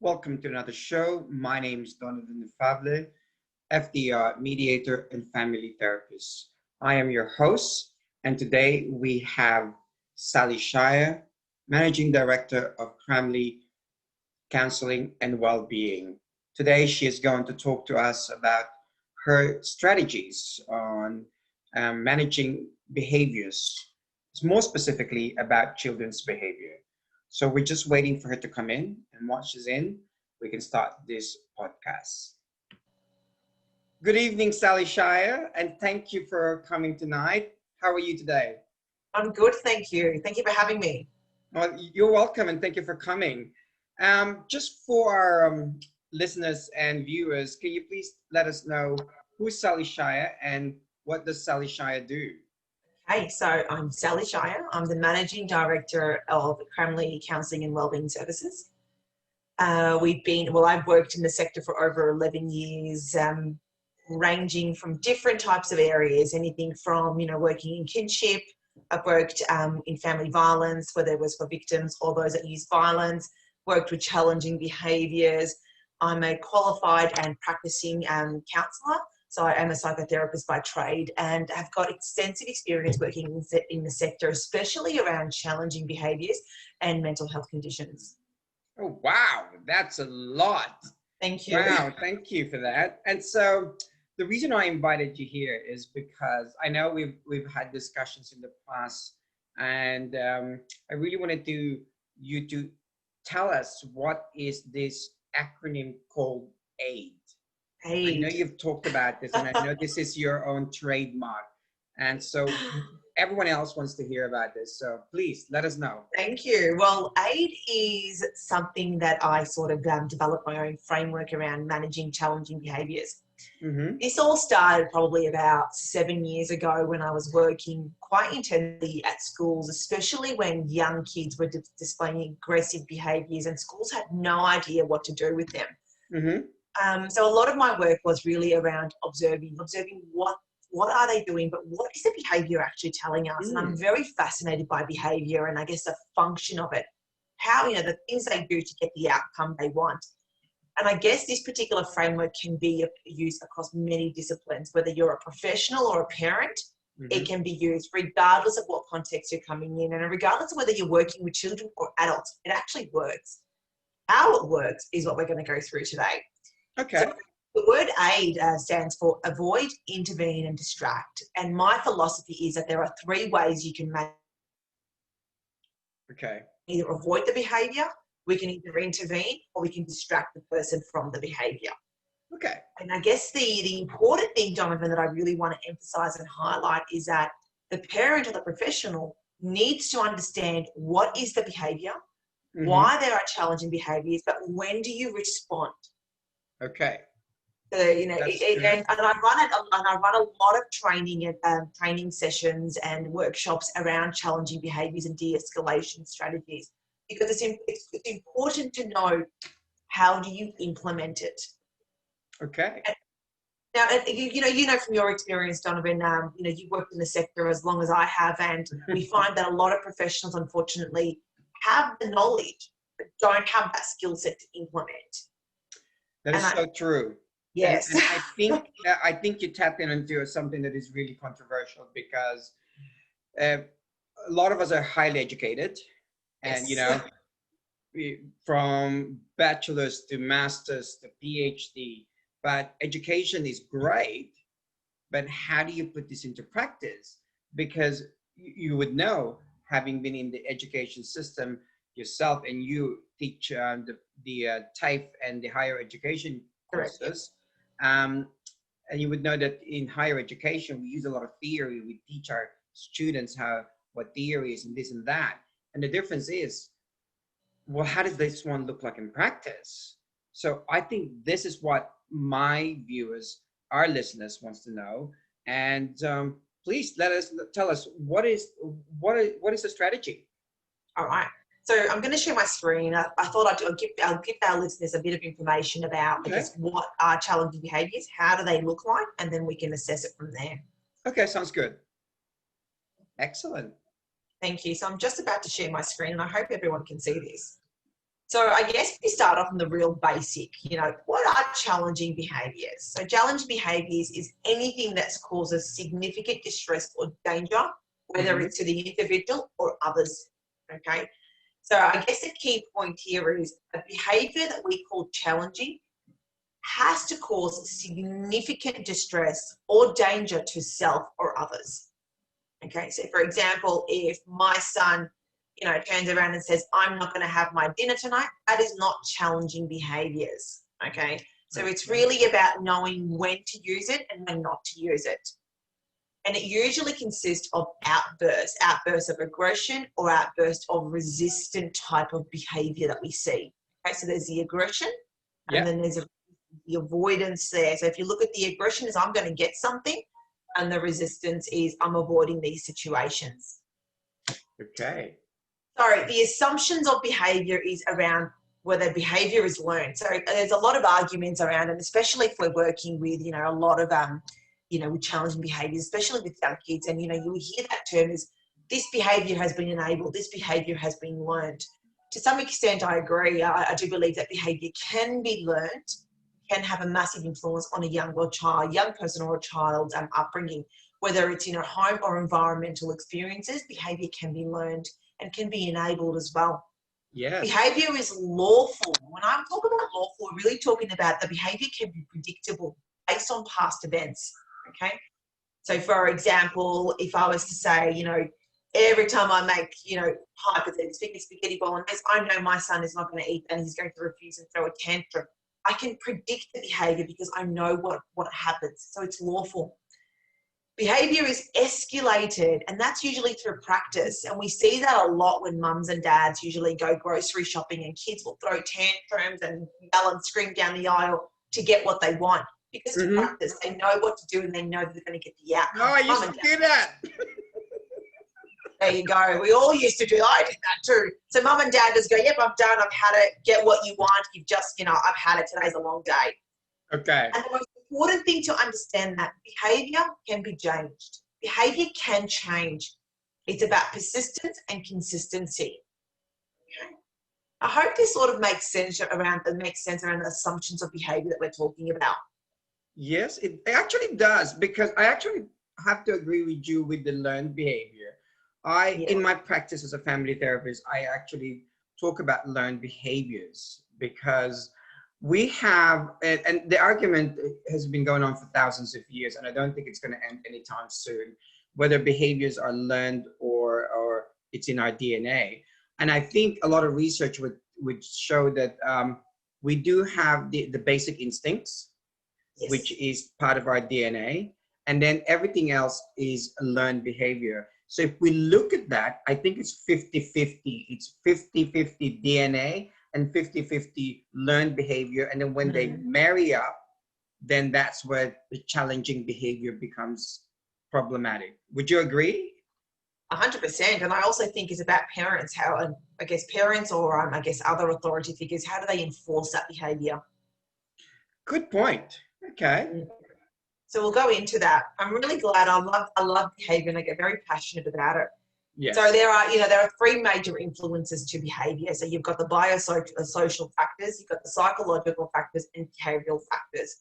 Welcome to another show. My name is Donovan Nufable, FDR Mediator and Family Therapist. I am your host, and today we have Sali Shayia, Managing Director of CRAMLI Counselling and Wellbeing. Today she is going to talk to us about her strategies on managing behaviors, more specifically about children's behavior. So we're just waiting for her to come in, and once she's in, we can start this podcast. Good evening, Sali Shayia, and thank you for coming tonight. How are you today? I'm good, thank you. Thank you for having me. Well, you're welcome, and thank you for coming. Just for our listeners and viewers, can you please let us know who's Sali Shayia and what does Sali Shayia do? Hey, so I'm Sali Shayia. I'm the Managing Director of CRAMLI Counselling and Wellbeing Services. I've worked in the sector for over 11 years, ranging from different types of areas, anything from, working in kinship. I've worked in family violence, whether it was for victims or those that use violence, worked with challenging behaviours. I'm a qualified and practising counsellor. So I am a psychotherapist by trade and have got extensive experience working in the sector, especially around challenging behaviours and mental health conditions. Oh, wow. That's a lot. Thank you. Wow. Thank you for that. And so the reason I invited you here is because I know we've had discussions in the past, and I really wanted you to tell us what is this acronym called AID. I know you've talked about this, and I know this is your own trademark. And so everyone else wants to hear about this. So please let us know. Thank you. Well, AID is something that I sort of developed my own framework around managing challenging behaviours. Mm-hmm. This all started probably about 7 years ago when I was working quite intensely at schools, especially when young kids were displaying aggressive behaviours and schools had no idea what to do with them. Mm-hmm. So a lot of my work was really around observing what are they doing, but what is the behaviour actually telling us? And I'm very fascinated by behaviour and I guess the function of it, how, the things they do to get the outcome they want. And I guess this particular framework can be used across many disciplines, whether you're a professional or a parent. Mm-hmm. It can be used regardless of what context you're coming in and regardless of whether you're working with children or adults. It actually works. How it works is what we're going to go through today. Okay. So the word AID stands for avoid, intervene and distract. And my philosophy is that there are 3 ways you can manage. Okay. Either avoid the behaviour, we can either intervene, or we can distract the person from the behaviour. Okay. And I guess the important thing, Donovan, that I really want to emphasise and highlight is that the parent or the professional needs to understand what is the behaviour, why there are challenging behaviours, but when do you respond? Okay. So, and I run a lot of training and training sessions and workshops around challenging behaviours and de-escalation strategies because it's important to know how do you implement it. Okay. Now, from your experience, Donovan, you've worked in the sector as long as I have, and we find that a lot of professionals, unfortunately, have the knowledge but don't have that skill set to implement. That is so true. Yes. And I think you tap into something that is really controversial because a lot of us are highly educated, and from bachelor's to master's to PhD. But education is great, but how do you put this into practice? Because you would know, having been in the education system yourself, and you teach the TAFE and the higher education courses, and you would know that in higher education we use a lot of theory. We teach our students what theory is and this and that, and the difference is, well, how does this one look like in practice? So I think this is what my viewers, our listeners, wants to know. And please tell us what is the strategy? All right. So I'm going to share my screen. I thought I'll give our listeners a bit of information about, I guess, what are challenging behaviours, how do they look like, and then we can assess it from there. Okay, sounds good. Excellent. Thank you. So I'm just about to share my screen, and I hope everyone can see this. So I guess we start off on the real basic, what are challenging behaviours? So challenging behaviours is anything that causes significant distress or danger, whether it's to the individual or others, okay? So I guess the key point here is a behaviour that we call challenging has to cause significant distress or danger to self or others. Okay, so for example, if my son, turns around and says, I'm not going to have my dinner tonight, that is not challenging behaviours. Okay, so it's really about knowing when to use it and when not to use it. And it usually consists of outbursts of aggression or outbursts of resistant type of behaviour that we see. Okay, so there's the aggression and then there's the avoidance there. So if you look at the aggression is I'm going to get something, and the resistance is I'm avoiding these situations. Okay. Sorry, the assumptions of behaviour is around whether behaviour is learned. So there's a lot of arguments around, and especially if we're working with, a lot of, with challenging behaviours, especially with young kids, and, you hear that term is this behaviour has been enabled, this behaviour has been learned. To some extent, I agree. I do believe that behaviour can be learned, can have a massive influence on a young person or a child's upbringing, whether it's home or environmental experiences. Behaviour can be learned and can be enabled as well. Yes. Behaviour is lawful. When I'm talking about lawful, we're really talking about the behaviour can be predictable based on past events. Okay. So for example, if I was to say, every time I make, hypothetically, spaghetti bolognese, I know my son is not going to eat and he's going to refuse and throw a tantrum. I can predict the behaviour because I know what happens. So it's lawful. Behaviour is escalated, and that's usually through practice. And we see that a lot when mums and dads usually go grocery shopping and kids will throw tantrums and yell and scream down the aisle to get what they want. Because it's practice. They know what to do and they know they're going to get the outcome. Oh, I used to do that. There you go. We all used to do that. I did that too. So mum and dad just go, yep, I'm done. I've had it. Get what you want. You've just, I've had it. Today's a long day. Okay. And the most important thing to understand that behaviour can be changed. Behaviour can change. It's about persistence and consistency. Okay. I hope this sort of makes sense around the assumptions of behaviour that we're talking about. Yes, it actually does, because I actually have to agree with you with the learned behavior. In my practice as a family therapist, I actually talk about learned behaviors, because we have, and the argument has been going on for thousands of years, and I don't think it's going to end anytime soon, whether behaviors are learned or it's in our DNA. And I think a lot of research would show that we do have the basic instincts, which is part of our DNA, and then everything else is learned behavior. So if we look at that, I think it's 50-50. It's 50-50 DNA and 50-50 learned behavior. And then when they marry up, then that's where the challenging behavior becomes problematic. Would you agree? 100%. And I also think it's about parents, how, I guess, parents or other authority figures, how do they enforce that behavior? Good point. Okay. So we'll go into that. I'm really glad. I love behaviour and I get very passionate about it. Yes. So there are three major influences to behaviour. So you've got the biosocial factors, you've got the psychological factors, and behavioural factors.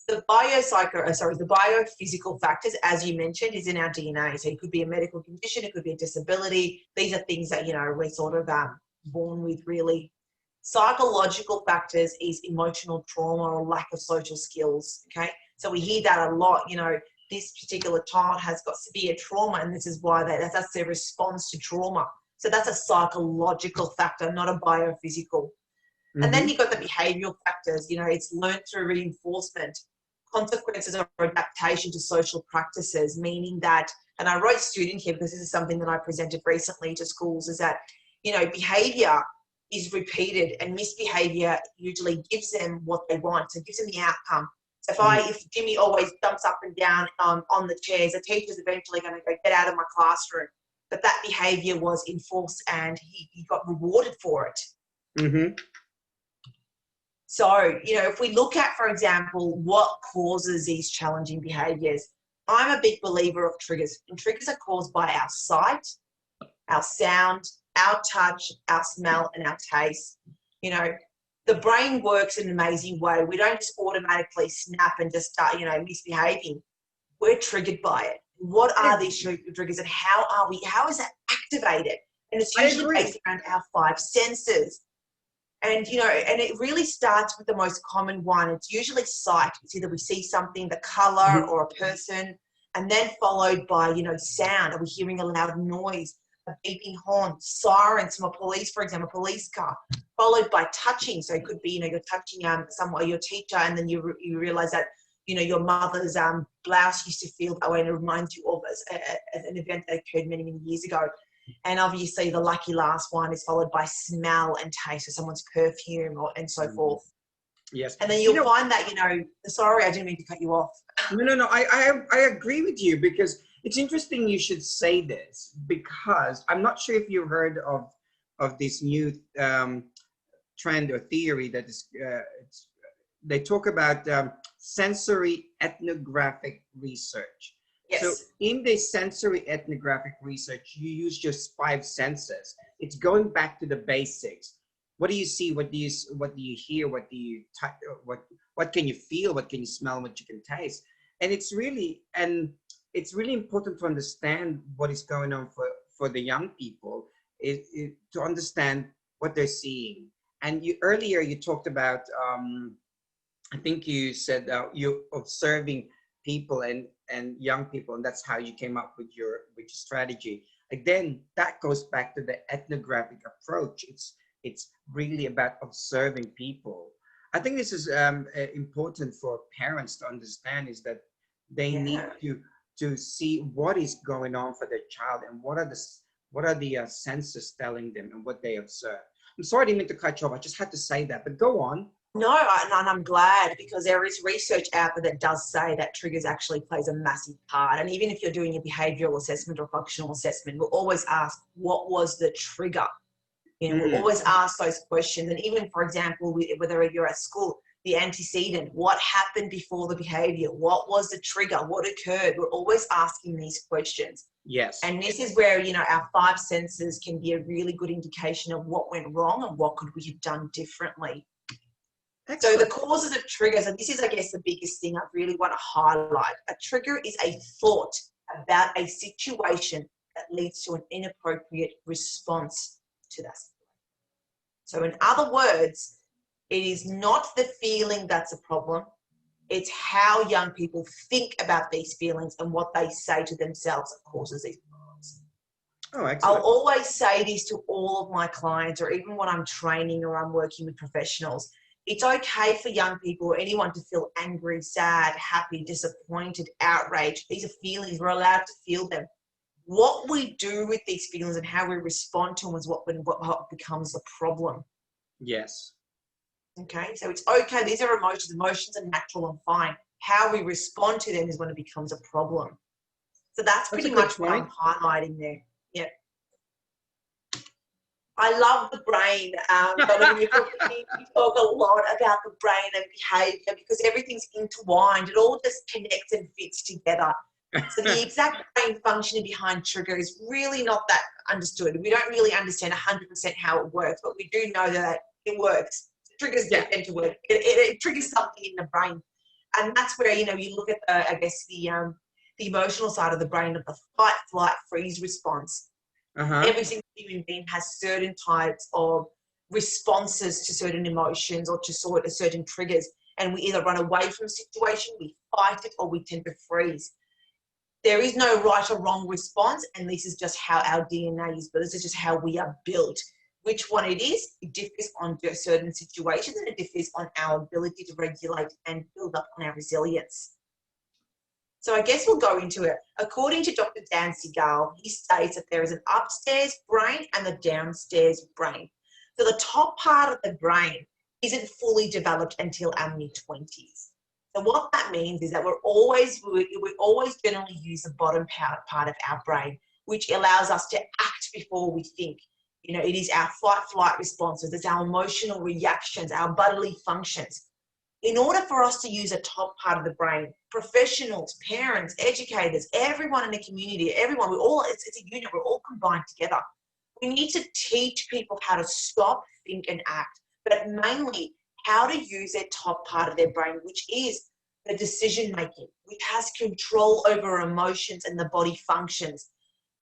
The biophysical factors, as you mentioned, is in our DNA. So it could be a medical condition, it could be a disability. These are things that we're sort of born with, really. Psychological factors is emotional trauma or lack of social skills. Okay. So we hear that a lot, this particular child has got severe trauma and this is why that's their response to trauma. So that's a psychological factor, not a biophysical. And then you've got the behavioural factors, it's learned through reinforcement, consequences of adaptation to social practices, meaning that, and I wrote student here because this is something that I presented recently to schools, is that, behaviour is repeated and misbehaviour usually gives them what they want, so it gives them the outcome. So if Jimmy always jumps up and down on the chairs, the teacher's eventually going to go, get out of my classroom. But that behaviour was enforced and he got rewarded for it. So, if we look at, for example, what causes these challenging behaviours, I'm a big believer of triggers. And triggers are caused by our sight, our sound, our touch, our smell, and our taste. You know, the brain works in an amazing way. We don't just automatically snap and just start, you know, misbehaving. We're triggered by it. What are these triggers and how is that activated? And it's usually based around our 5 senses. And, you know, and it really starts with the most common one. It's usually sight. It's either we see something, the color or a person, and then followed by, you know, sound. Are we hearing a loud noise, a beeping horn, sirens from a police, for example, a police car, followed by touching. So it could be, you know, you're touching someone, your teacher, and then you realize that, you know, your mother's blouse used to feel that way, and it reminds you of an event that occurred many, many years ago. And obviously the lucky last one is followed by smell and taste, so someone's perfume and so forth. Yes. And then you'll find that, you know, sorry, I didn't mean to cut you off. No. I agree with you, because it's interesting you should say this, because I'm not sure if you heard of this new trend or theory that is, they talk about sensory ethnographic research. Yes. So in the sensory ethnographic research, you use just 5 senses. It's going back to the basics. What do you see? What do you hear? What do you touch? What can you feel? What can you smell? What you can taste? And it's really important to understand what is going on for the young people, to understand what they're seeing. And earlier you talked about, I think you said you're observing people and young people, and that's how you came up with your strategy. Again, that goes back to the ethnographic approach. It's really about observing people. I think this is important for parents to understand, is that they need to see what is going on for their child, and what are the senses telling them, and what they observe. I'm sorry, I didn't mean to cut you off. I just had to say that, but go on. No, and I'm glad, because there is research out there that does say that triggers actually plays a massive part. And even if you're doing a behavioural assessment or functional assessment, we'll always ask, what was the trigger? You know, we'll always ask those questions. And even, for example, whether you're at school, the antecedent, what happened before the behaviour? What was the trigger? What occurred? We're always asking these questions. Yes. And this is where, you know, our 5 senses can be a really good indication of what went wrong and what could we have done differently. Excellent. So the causes of triggers, and this is, I guess, the biggest thing I really want to highlight. A trigger is a thought about a situation that leads to an inappropriate response to that. So in other words, it is not the feeling that's a problem. It's how young people think about these feelings and what they say to themselves that causes these problems. Oh, excellent. I'll always say this to all of my clients, or even when I'm training or I'm working with professionals. It's okay for young people or anyone to feel angry, sad, happy, disappointed, outraged. These are feelings. We're allowed to feel them. What we do with these feelings and how we respond to them is what becomes a problem. Yes. Okay, so it's okay. These are emotions. Emotions are natural and fine. How we respond to them is when it becomes a problem. So that's pretty much what I'm highlighting there. Yeah. I love the brain. Donovan, you talk a lot about the brain and behaviour, because everything's intertwined. It all just connects and fits together. So the exact brain functioning behind trigger is really not that understood. We don't really understand 100% how it works, but we do know that it works. Triggers tend to work. It triggers something in the brain. And that's where, you know, you look at, the emotional side of the brain, of the fight, flight, freeze response. Every single human being has certain types of responses to certain emotions or to certain triggers. And we either run away from a situation, we fight it, or we tend to freeze. There is no right or wrong response, and this is just how our DNA is built. This is just how we are built. Which one it is, it differs on certain situations, and it differs on our ability to regulate and build up on our resilience. So I guess we'll go into it. According to Dr. Dan Siegel, he states that there is an upstairs brain and the downstairs brain. So the top part of the brain isn't fully developed until our mid-20s. So what that means is that we always generally use the bottom part of our brain, which allows us to act before we think. You know, it is our fight-flight responses, it's our emotional reactions, our bodily functions. In order for us to use a top part of the brain, professionals, parents, educators, everyone in the community, everyone, it's a unit, we're all combined together. We need to teach people how to stop, think and act. but mainly how to use their top part of their brain, which is the decision making, which has control over emotions and the body functions.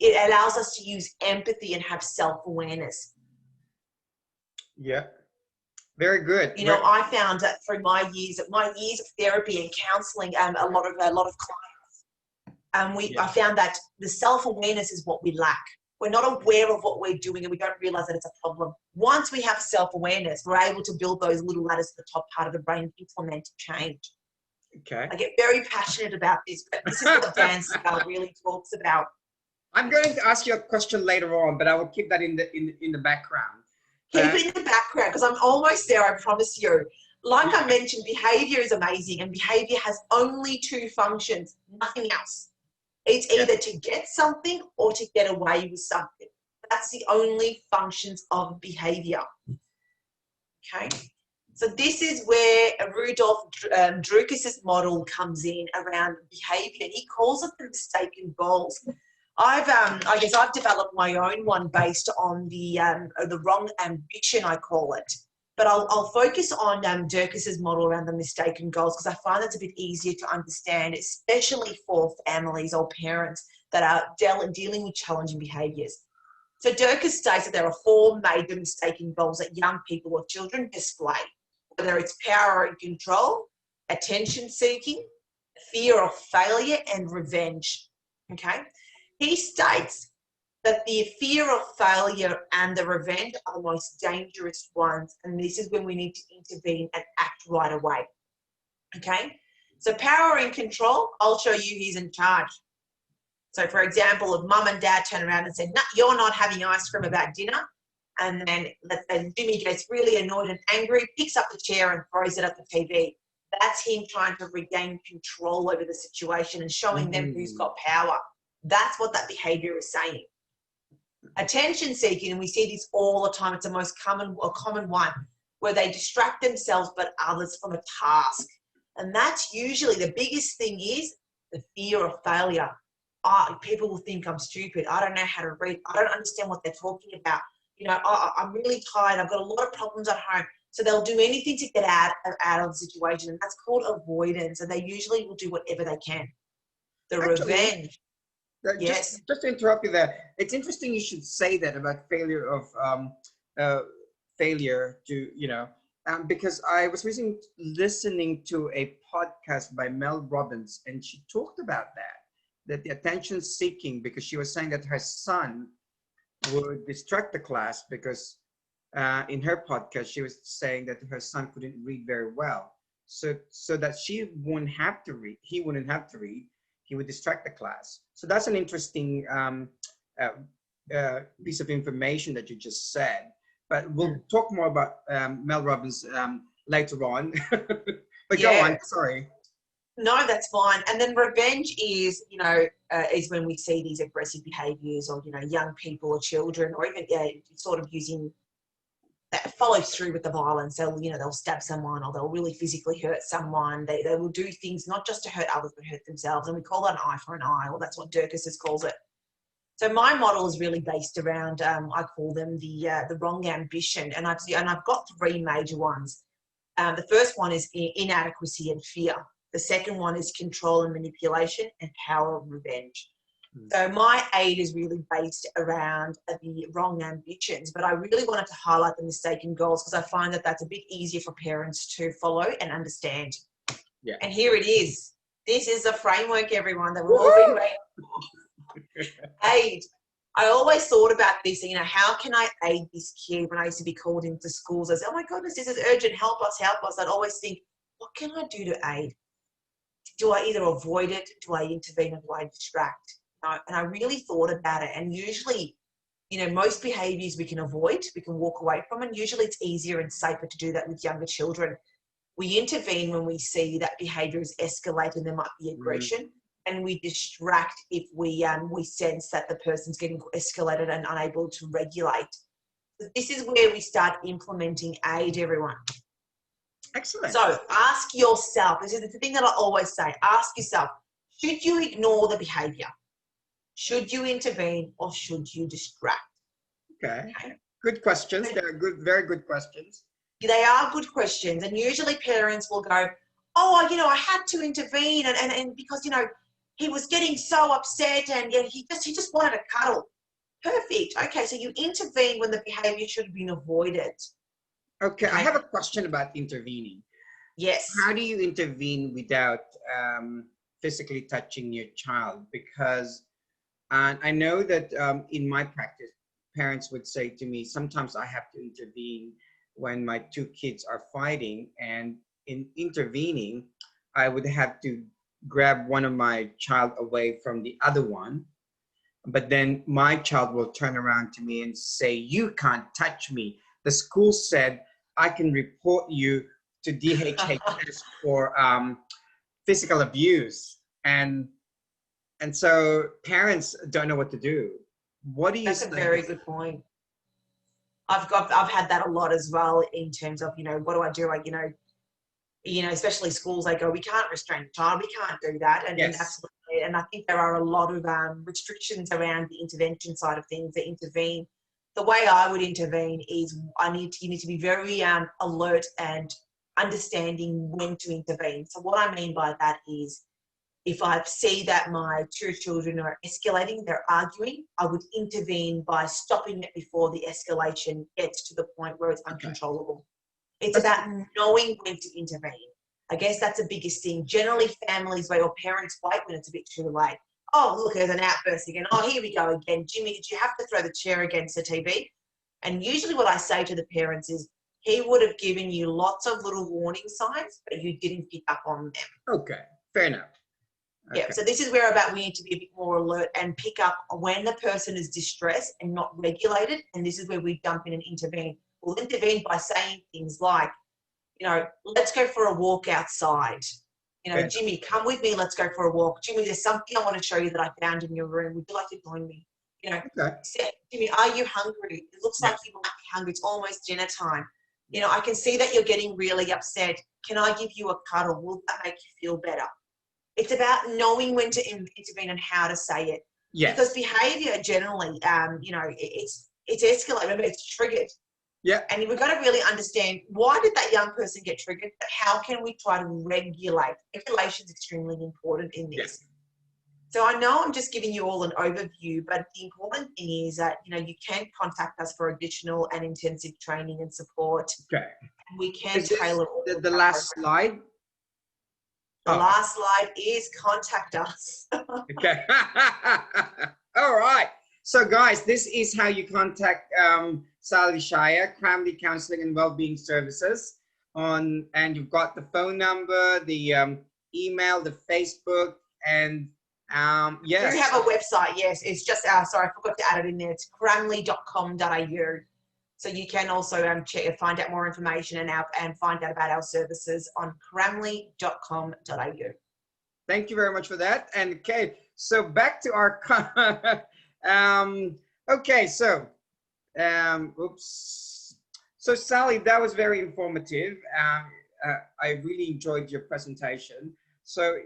It allows us to use empathy and have self-awareness. Yeah, very good. You know, I found that through my years of therapy and counselling, a lot of clients, I found that the self-awareness is what we lack. We're not aware of what we're doing and we don't realise that it's a problem. Once we have self-awareness, we're able to build those little ladders to the top part of the brain, implement change. Okay. I get very passionate about this, but this is what Dan Sal really talks about. I'm going to ask you a question later on, but I will keep that in the background. Keep it in the background because I'm almost there, I promise you. Like I mentioned, behaviour is amazing and behaviour has only two functions, nothing else. It's either to get something or to get away with something. That's the only functions of behaviour. Okay? So this is where Rudolf Druckis's model comes in around behaviour. And he calls it the mistaken goals. I guess I've developed my own one based on the wrong ambition, I call it. But I'll focus on Druckis's model around the mistaken goals because I find it's a bit easier to understand, especially for families or parents that are dealing with challenging behaviours. So Druckis states that there are four major mistaken goals that young people or children display, whether it's power and control, attention seeking, fear of failure, and revenge. Okay? He states that the fear of failure and the revenge are the most dangerous ones, and this is when we need to intervene and act right away. Okay? So power and control, I'll show you who's in charge. So for example, if mum and dad turn around and say, no, you're not having ice cream about dinner, and then Jimmy gets really annoyed and angry, picks up the chair and throws it at the TV. That's him trying to regain control over the situation and showing them who's got power. That's what that behaviour is saying. Attention seeking, and we see this all the time, it's the most common one, where they distract themselves but others from a task. And that's usually the biggest thing is the fear of failure. People will think I'm stupid. I don't know how to read. I don't understand what they're talking about. You know, I'm really tired. I've got a lot of problems at home. So they'll do anything to get out of the situation. And that's called avoidance. And they usually will do whatever they can. Revenge. Yes. Just to interrupt you there, it's interesting you should say that about failure to, you know, because I was listening to a podcast by Mel Robbins, and she talked about that the attention seeking, because she was saying that her son would distract the class because in her podcast, she was saying that her son couldn't read very well. So that he wouldn't have to read, he would distract the class. So that's an interesting piece of information that you just said. But we'll talk more about Mel Robbins later on. But go on, sorry. No, that's fine. And then revenge is, you know, is when we see these aggressive behaviours, or, you know, young people or children, or even sort of using that follows through with the violence. They'll stab someone, or they'll really physically hurt someone. They will do things not just to hurt others but hurt themselves, and we call that an eye for an eye, or that's what Druckis calls it. So my model is really based around I call them the wrong ambition, and I've got three major ones. The first one is inadequacy and fear. The second one is control and manipulation, and power and revenge. So my aid is really based around the wrong ambitions, but I really wanted to highlight the mistaken goals because I find that that's a bit easier for parents to follow and understand. Yeah. And here it is. This is the framework, everyone, that we've all been waiting for. Aid. I always thought about this, you know, how can I aid this kid when I used to be called into schools? I said, oh my goodness, this is urgent, help us, help us. I'd always think, what can I do to aid? Do I either avoid it? Do I intervene, or do I distract? And I really thought about it. And usually, you know, most behaviours we can avoid, we can walk away from, and usually it's easier and safer to do that with younger children. We intervene when we see that behaviour is escalating and there might be aggression, and we distract if we sense that the person's getting escalated and unable to regulate. So this is where we start implementing aid, everyone. Excellent. So ask yourself, this is the thing that I always say, ask yourself, should you ignore the behaviour? Should you intervene, or should you distract? Okay. Good questions. They're good, very good questions. They are good questions, and usually parents will go, oh, you know, I had to intervene, and because, you know, he was getting so upset, and yeah, he just wanted a cuddle. Perfect. Okay, so you intervene when the behaviour should have been avoided. Okay, I have a question about intervening. Yes. How do you intervene without physically touching your child? Because I know that in my practice, parents would say to me, sometimes I have to intervene when my two kids are fighting, and in intervening, I would have to grab one of my child away from the other one. But then my child will turn around to me and say, you can't touch me. The school said I can report you to DHHS for physical abuse. And so parents don't know what to do. What do you say? That's a very good point. I've had that a lot as well, in terms of, you know, what do I do? Like, you know, especially schools, they go, we can't restrain the child, we can't do that. And, Yes. and absolutely. And I think there are a lot of restrictions around the intervention side of things that intervene. The way I would intervene is you need to be very alert and understanding when to intervene. So what I mean by that is, if I see that my two children are escalating, they're arguing, I would intervene by stopping it before the escalation gets to the point where it's uncontrollable. It's about knowing when to intervene. I guess that's the biggest thing. Generally, families or parents wait when it's a bit too late. Oh, look, there's an outburst again. Oh, here we go again. Jimmy, did you have to throw the chair against the TV? And usually what I say to the parents is, he would have given you lots of little warning signs, but you didn't pick up on them. Okay, fair enough. Okay. Yeah, so this is where we need to be a bit more alert and pick up when the person is distressed and not regulated, and this is where we jump in and intervene. We'll intervene by saying things like, you know, let's go for a walk outside. You know, Okay. Jimmy, come with me, let's go for a walk. Jimmy, there's something I want to show you that I found in your room. Would you like to join me? You know, Jimmy, are you hungry? It looks like you might be hungry. It's almost dinner time. You know, I can see that you're getting really upset. Can I give you a cuddle? Will that make you feel better? It's about knowing when to intervene and how to say it. Yes. Because behaviour generally, you know, it's escalated. Remember, it's triggered. Yeah. And we've got to really understand, why did that young person get triggered? But how can we try to regulate? Regulation is extremely important in this. Yes. So I know I'm just giving you all an overview, but the important thing is that, you know, you can contact us for additional and intensive training and support. Okay. And we can tailor all the last slide. The last slide is contact us. Okay. All right. So guys, this is how you contact Sali Shayia, CRAMLI Counselling and Wellbeing Services and you've got the phone number, the email, the Facebook, and yes. We have a website, yes. It's just, sorry, I forgot to add it in there. It's cramli.com.au. So you can also find out more information and find out about our services on cramli.com.au. Thank you very much for that. And okay, so back to our okay, so oops. So Sally, that was very informative. I really enjoyed your presentation. So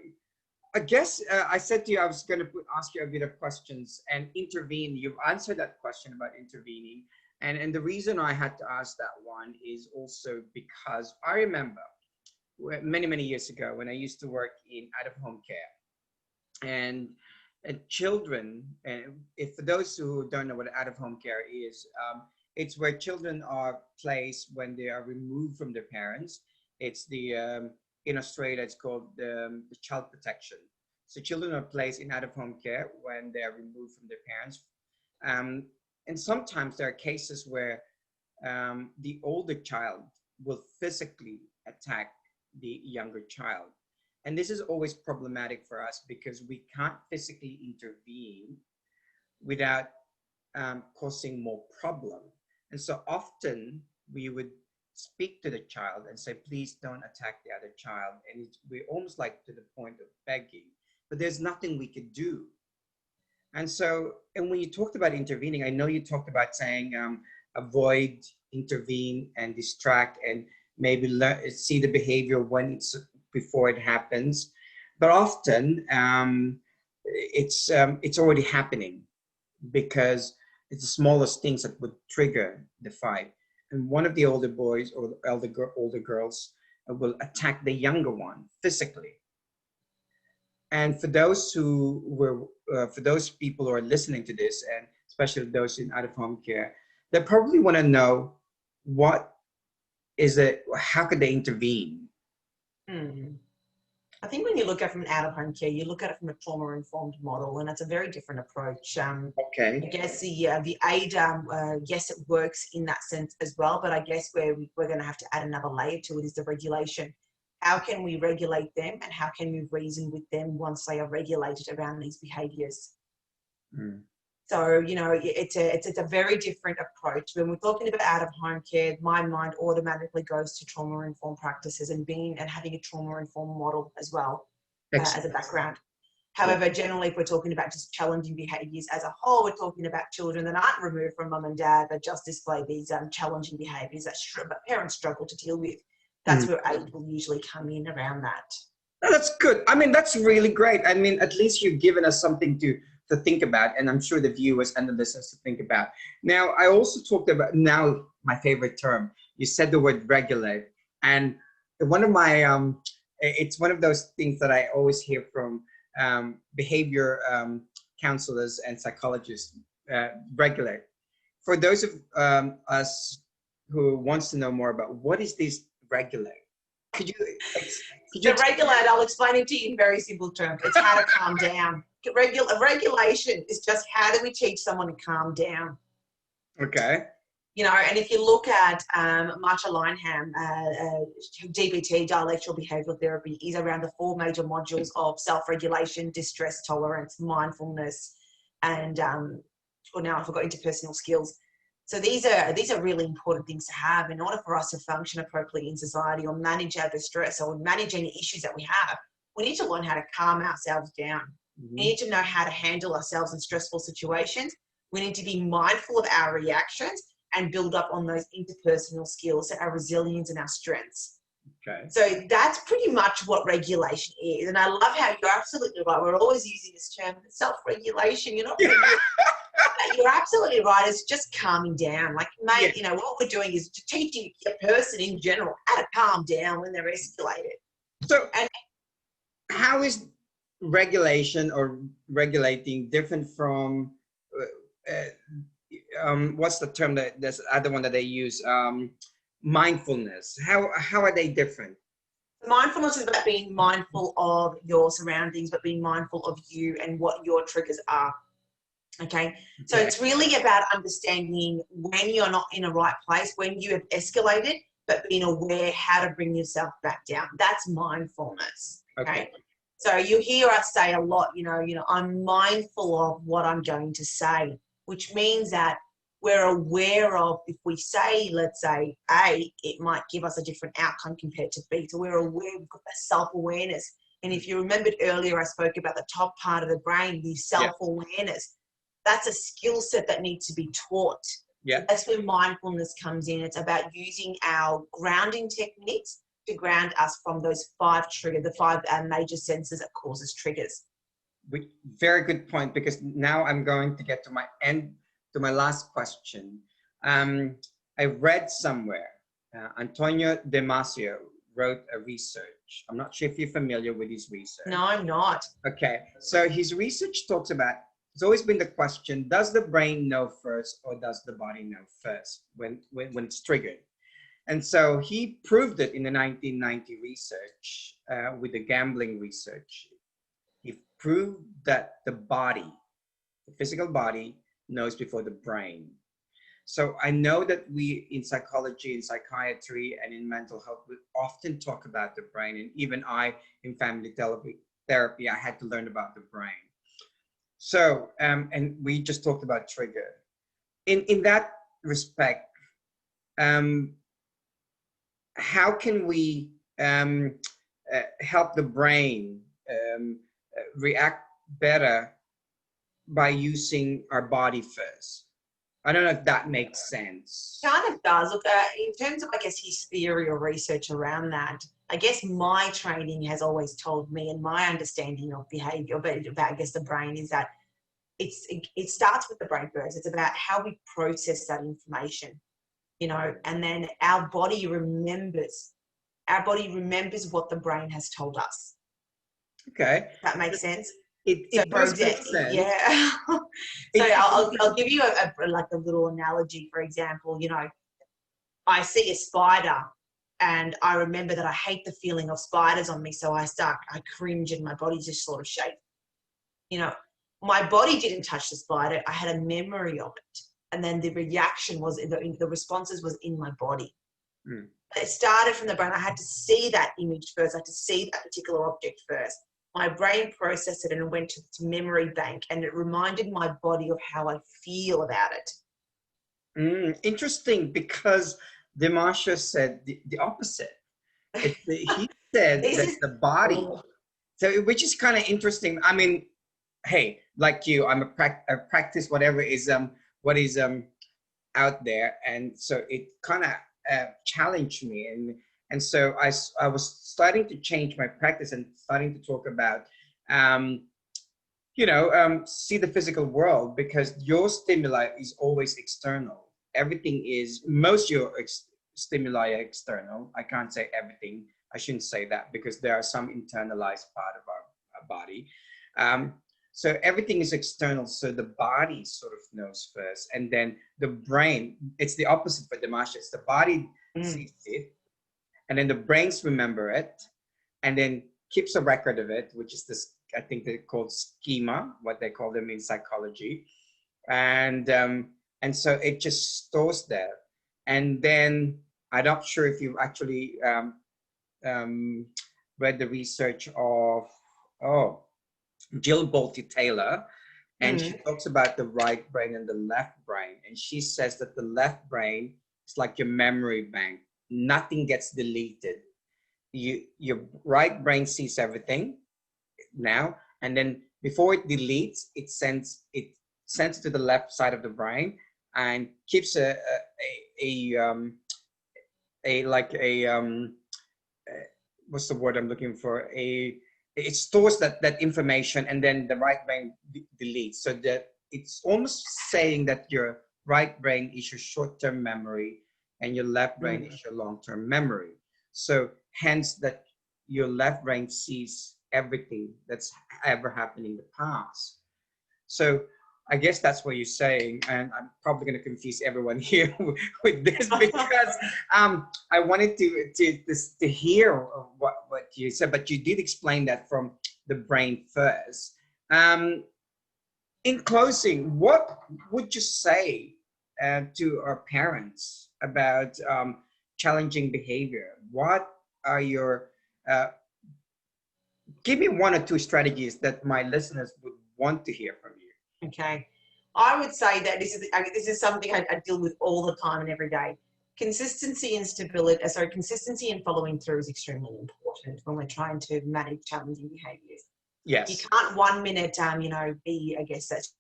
I guess I said to you I was going to ask you a bit of questions and intervene. You've answered that question about intervening. And the reason I had to ask that one is also because I remember many, many years ago when I used to work in out-of-home care. And children, if for those who don't know what out-of-home care is, it's where children are placed when they are removed from their parents. It's the, in Australia, it's called the child protection. So children are placed in out-of-home care when they are removed from their parents. And sometimes there are cases where the older child will physically attack the younger child. And this is always problematic for us because we can't physically intervene without causing more problem. And so often we would speak to the child and say, please don't attack the other child. And we're almost like to the point of begging, but there's nothing we could do. And so, and when you talked about intervening, I know you talked about saying avoid, intervene, and distract, and maybe see the behavior when it's before it happens. But often it's already happening because it's the smallest things that would trigger the fight. and one of the older boys or the older girls will attack the younger one physically. And for those for those people who are listening to this, and especially those in out-of-home care, they probably want to know what is it, how could they intervene? I think when you look at it from an out-of-home care, you look at it from a trauma-informed model, and it's a very different approach. Okay. I guess the aid, yes, it works in that sense as well, but I guess we're going to have to add another layer to it is the regulation. How can we regulate them, and how can we reason with them once they are regulated around these behaviours? So, you know, it's a very different approach. When we're talking about out-of-home care, my mind automatically goes to trauma-informed practices and having a trauma-informed model as well as a background. However, generally, if we're talking about just challenging behaviours as a whole, we're talking about children that aren't removed from mum and dad, but just display these challenging behaviours that parents struggle to deal with. That's where aid will usually come in around that. Oh, that's good. I mean, that's really great. I mean, at least you've given us something to think about, and I'm sure the viewers and the listeners to think about. Now, I also talked about, now my favorite term, you said the word regulate, and one of my, it's one of those things that I always hear from behavior counselors and psychologists, regulate. For those of us who wants to know more about what is this regulate, could you regulate, I'll explain it to you in very simple terms. It's how to calm down. Regulation is just how do we teach someone to calm down. Okay. You know, and if you look at Marsha Linehan, DBT, dialectical behavioural therapy, is around the 4 major modules of self-regulation, distress tolerance, mindfulness, and now I forgot interpersonal skills. So these are really important things to have in order for us to function appropriately in society or manage our distress or manage any issues that we have. We need to learn how to calm ourselves down. We need to know how to handle ourselves in stressful situations. We need to be mindful of our reactions and build up on those interpersonal skills, so our resilience and our strengths. Okay. So that's pretty much what regulation is. And I love how you're absolutely right. We're always using this term, self-regulation. You're not you're absolutely right. It's just calming down. Like, mate, you know, what we're doing is teaching a person in general how to calm down when they're escalated. So, and how is regulation or regulating different from what's the term that's the other one that they use, mindfulness? How are they different? Mindfulness is about being mindful of your surroundings, but being mindful of you and what your triggers are. Okay, so it's really about understanding when you're not in a right place, when you have escalated, but being aware how to bring yourself back down. That's mindfulness. Okay. So you hear us say a lot, you know, I'm mindful of what I'm going to say, which means that we're aware of, if we say, let's say A, it might give us a different outcome compared to B. So we're aware, we've got that self-awareness. And if you remembered earlier, I spoke about the top part of the brain, the self-awareness. That's a skill set that needs to be taught. Yeah. That's where mindfulness comes in. It's about using our grounding techniques to ground us from those 5 triggers, the 5 major senses that causes triggers. Very good point, because now I'm going to get to my last question. I read somewhere, Antonio Damasio wrote a research. I'm not sure if you're familiar with his research. No, I'm not. Okay, so his research talks about, it's always been the question, does the brain know first or does the body know first when it's triggered? And so he proved it in the 1990 research with the gambling research. He proved that the body, the physical body, knows before the brain. So I know that we in psychology, in psychiatry, and in mental health, we often talk about the brain. And even I, in family therapy, I had to learn about the brain. So, and we just talked about trigger. In that respect, how can we help the brain react better by using our body first? I don't know if that makes sense. Kind of does. Look, in terms of, I guess, his theory or research around that, I guess my training has always told me, and my understanding of behaviour, but about, I guess, the brain, is that it starts with the brain first. It's about how we process that information. you know, and then our body remembers. Our body remembers what the brain has told us. Okay. If that makes sense. It does make sense. Yeah. So I'll give you like a little analogy. For example, you know, I see a spider and I remember that I hate the feeling of spiders on me. So I cringe and my body just sort of shakes. You know, my body didn't touch the spider. I had a memory of it. And then the reaction was, the responses was in my body. Mm. It started from the brain. I had to see that image first. I had to see that particular object first. My brain processed it and went to its memory bank, and it reminded my body of how I feel about it. Interesting, because Dimasha said the opposite. He said that the body, so which is kind of interesting. I mean, hey, like you, I practice whatever is what is out there, and so it kind of challenged me, and so I was starting to change my practice and starting to talk about see the physical world, because your stimuli is always external. Everything is, most your stimuli are external. I can't say everything. I shouldn't say that, because there are some internalized part of our body. So everything is external. So the body sort of knows first, and then the brain, it's the opposite for Dimasha. It's the body sees it, and then the brains remember it, and then keeps a record of it, which is this, I think they're called schema, what they call them in psychology. And so it just stores there. And then I'm not sure if you've actually read the research of, Jill Bolte Taylor, and she talks about the right brain and the left brain. And she says that the left brain is like your memory bank. Nothing gets deleted. Your right brain sees everything now, and then before it deletes, it sends to the left side of the brain and keeps what's the word I'm looking for? It stores that information, and then the right brain deletes. So that it's almost saying that your right brain is your short-term memory and your left brain is your long-term memory. So hence that your left brain sees everything that's ever happened in the past. So I guess that's what you're saying, and I'm probably going to confuse everyone here with this, because I wanted to hear what you said, but you did explain that from the brain first. In closing, what would you say to our parents about challenging behavior? What are your give me one or two strategies that my listeners would want to hear from you. Okay. I would say that this is something I deal with all the time and every day. Consistency and consistency and following through is extremely important when we're trying to manage challenging behaviours. Yes. You can't 1 minute, be, I guess, that's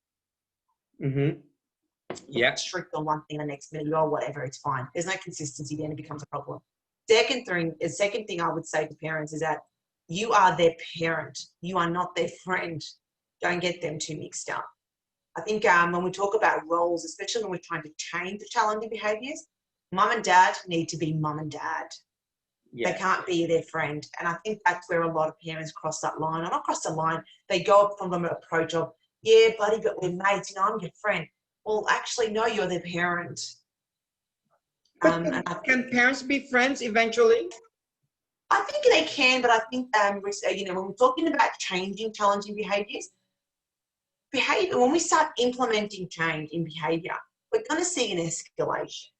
strict on one thing, the next minute, or whatever, it's fine. There's no consistency, then it becomes a problem. Second thing I would say to parents is that you are their parent. You are not their friend. Don't get them too mixed up. I think when we talk about roles, especially when we're trying to change the challenging behaviours, mum and dad need to be mum and dad. Yeah. They can't be their friend. And I think that's where a lot of parents cross that line. Or not cross the line, they go up from an approach of, yeah, buddy, but we're mates, I'm your friend. Well, actually, no, you're their parent. But can parents be friends eventually? I think they can, but I think, when we're talking about changing challenging behaviours, when we start implementing change in behaviour, we're going to see an escalation.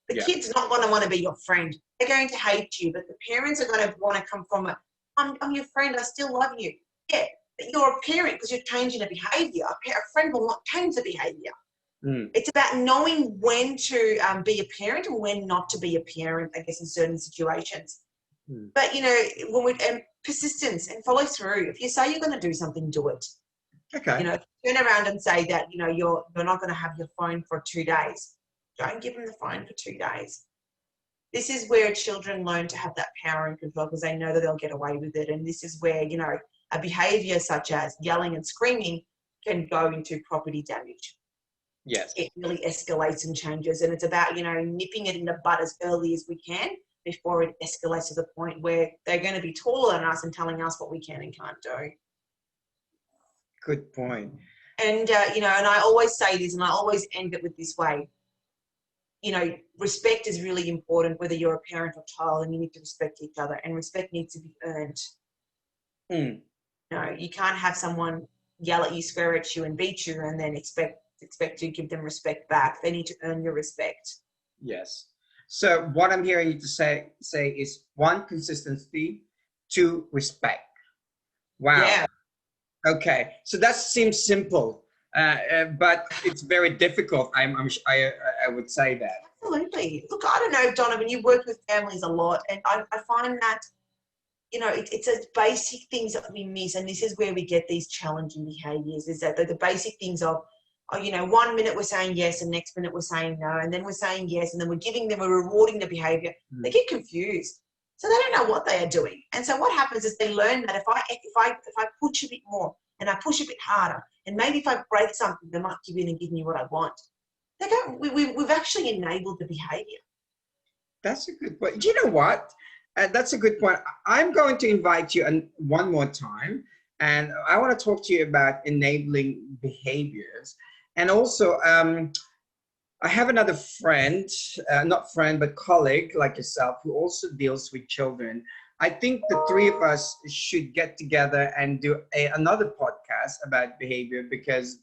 The kid's not going to want to be your friend. They're going to hate you, but the parents are going to want to come from I'm your friend, I still love you. Yeah, but you're a parent because you're changing a behaviour. A friend will not change the behaviour. It's about knowing when to be a parent and when not to be a parent, I guess, in certain situations. But, when persistence and follow through. If you say you're going to do something, do it. Okay. Turn around and say that, you're not going to have your phone for 2 days. Don't give them the phone for 2 days. This is where children learn to have that power and control because they know that they'll get away with it. And this is where, a behaviour such as yelling and screaming can go into property damage. Yes. it really escalates and changes. And it's about, nipping it in the bud as early as we can before it escalates to the point where they're going to be taller than us and telling us what we can and can't do. Good point. And, and I always say this, and I always end it with this way. Respect is really important, whether you're a parent or child, and you need to respect each other, and respect needs to be earned. You can't have someone yell at you, swear at you, and beat you, and then expect you to give them respect back. They need to earn your respect. Yes. So what I'm hearing you to say is 1, consistency, 2, respect. Wow. Yeah. Okay. So that seems simple, but it's very difficult. I would say that. Absolutely. Look, I don't know, Donovan, you work with families a lot, and I find that, it's a basic things that we miss, and this is where we get these challenging behaviours, is that the basic things of, 1 minute we're saying yes and next minute we're saying no, and then we're saying yes and then we're rewarding the behaviour. They get confused. So they don't know what they are doing. And so what happens is they learn that if I push a bit more and I push a bit harder, and maybe if I break something, they might give in and give me what I want. We've actually enabled the behaviour. That's a good point. Do you know what? That's a good point. I'm going to invite you one more time, and I want to talk to you about enabling behaviors. And also, I have another friend, not friend, but colleague like yourself, who also deals with children. I think the 3 of us should get together and do another podcast about behavior, because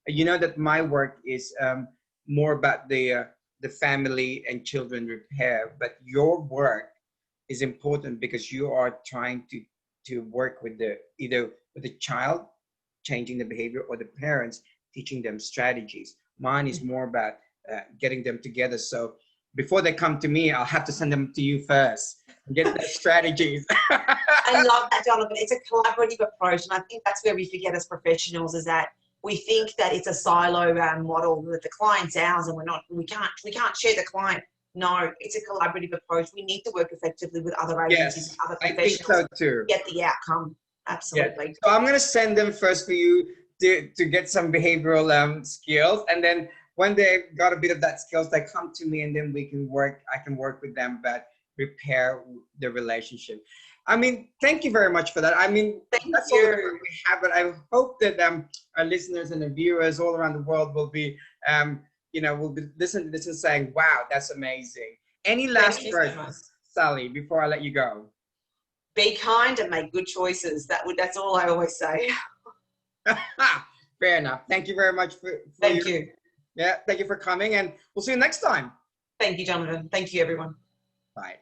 you know that my work is more about the family and children repair, but your work is important because you are trying to work with either with the child changing the behavior, or the parents teaching them strategies. Mine is more about getting them together. So before they come to me, I'll have to send them to you first and get their strategies. I love that, Donovan. It's a collaborative approach, and I think that's where we forget as professionals, is that we think that it's a silo model, that the client's ours and we can't share the client. No, it's a collaborative approach. We need to work effectively with other agencies, Yes, other I professionals, think so too. to get the outcome. Absolutely. Yeah. So I'm going to send them first for you to get some behavioral skills, and then when they got a bit of that skills, they come to me, and then I can work with them, but repair the relationship. I mean, thank you very much for that. I mean, that's all the time we have, but I hope that our listeners and the viewers all around the world will be, will be listening to this and saying, wow, that's amazing. Any last words, Sally, before I let you go? Be kind and make good choices. That's all I always say. Fair enough. Thank you very much Thank you. Yeah, thank you for coming, and we'll see you next time. Thank you, Donovan. Thank you, everyone. Bye.